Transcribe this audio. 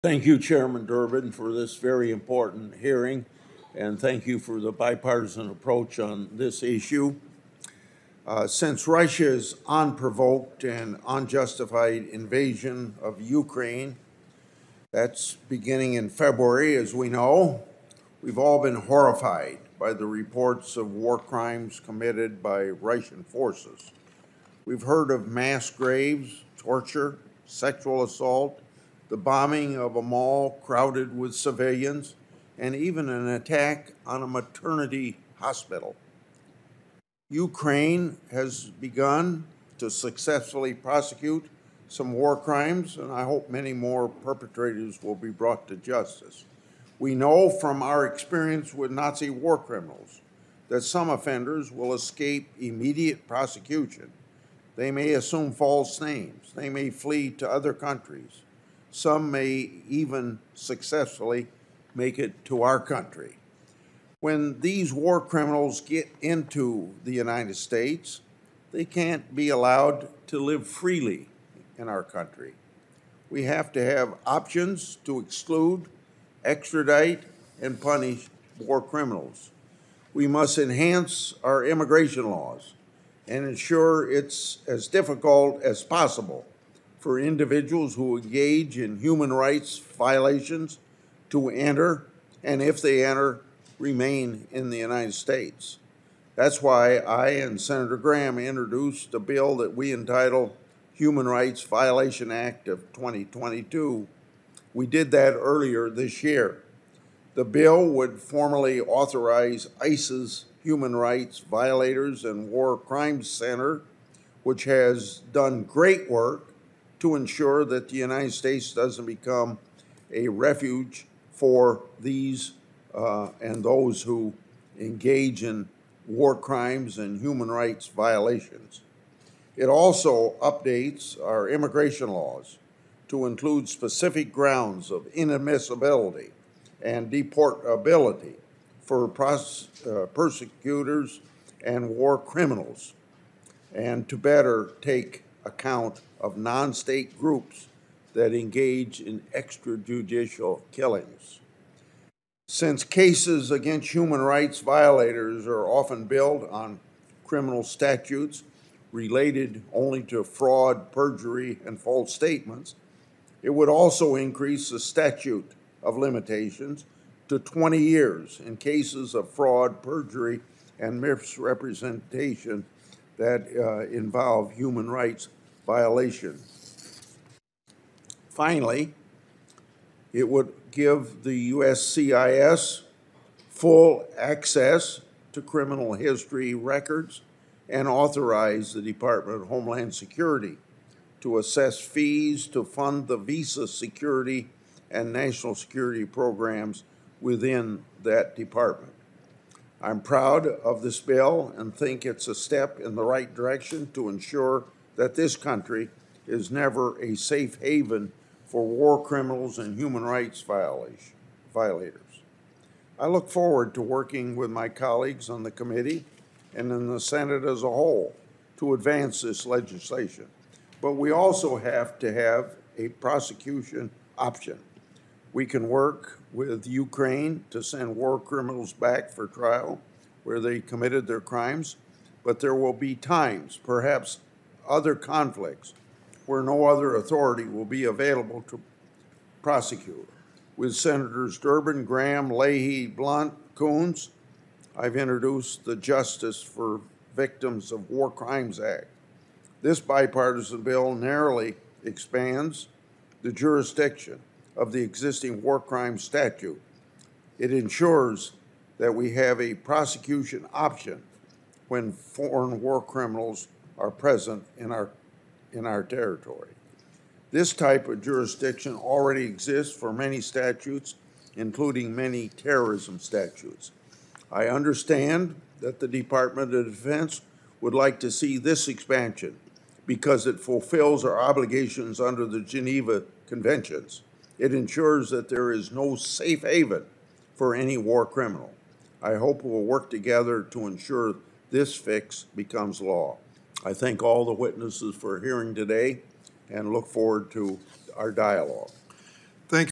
Thank you, Chairman Durbin, for this very important hearing, and thank you for the bipartisan approach on this issue. Since Russia's unprovoked and unjustified invasion of Ukraine, that's beginning in February, as we know, we've all been horrified by the reports of war crimes committed by Russian forces. We've heard of mass graves, torture, sexual assault, the bombing of a mall crowded with civilians, and even an attack on a maternity hospital. Ukraine has begun to successfully prosecute some war crimes, and I hope many more perpetrators will be brought to justice. We know from our experience with Nazi war criminals that some offenders will escape immediate prosecution. They may assume false names. They may flee to other countries. Some may even successfully make it to our country. When these war criminals get into the United States, they can't be allowed to live freely in our country. We have to have options to exclude, extradite, and punish war criminals. We must enhance our immigration laws and ensure it's as difficult as possible for individuals who engage in human rights violations to enter, and if they enter, remain in the United States. That's why I and Senator Graham introduced a bill that we entitled Human Rights Violation Act of 2022. We did that earlier this year. The bill would formally authorize ICE's Human Rights Violators and War Crimes Center, which has done great work to ensure that the United States doesn't become a refuge for these and those who engage in war crimes and human rights violations. It also updates our immigration laws to include specific grounds of inadmissibility and deportability for persecutors and war criminals, and to better take account of non-state groups that engage in extrajudicial killings. Since cases against human rights violators are often built on criminal statutes related only to fraud, perjury, and false statements, it would also increase the statute of limitations to 20 years in cases of fraud, perjury, and misrepresentation that involve human rights violation. Finally, it would give the USCIS full access to criminal history records and authorize the Department of Homeland Security to assess fees to fund the visa security and national security programs within that department. I'm proud of this bill and think it's a step in the right direction to ensure that this country is never a safe haven for war criminals and human rights violators. I look forward to working with my colleagues on the committee and in the Senate as a whole to advance this legislation. But we also have to have a prosecution option. We can work with Ukraine to send war criminals back for trial where they committed their crimes, but there will be times, perhaps other conflicts, where no other authority will be available to prosecute. With Senators Durbin, Graham, Leahy, Blunt, Coons, I've introduced the Justice for Victims of War Crimes Act. This bipartisan bill narrowly expands the jurisdiction of the existing war crimes statute. It ensures that we have a prosecution option when foreign war criminals are present in our territory. This type of jurisdiction already exists for many statutes, including many terrorism statutes. I understand that the Department of Defense would like to see this expansion because it fulfills our obligations under the Geneva Conventions. It ensures that there is no safe haven for any war criminal. I hope we'll work together to ensure this fix becomes law. I thank all the witnesses for hearing today and look forward to our dialogue.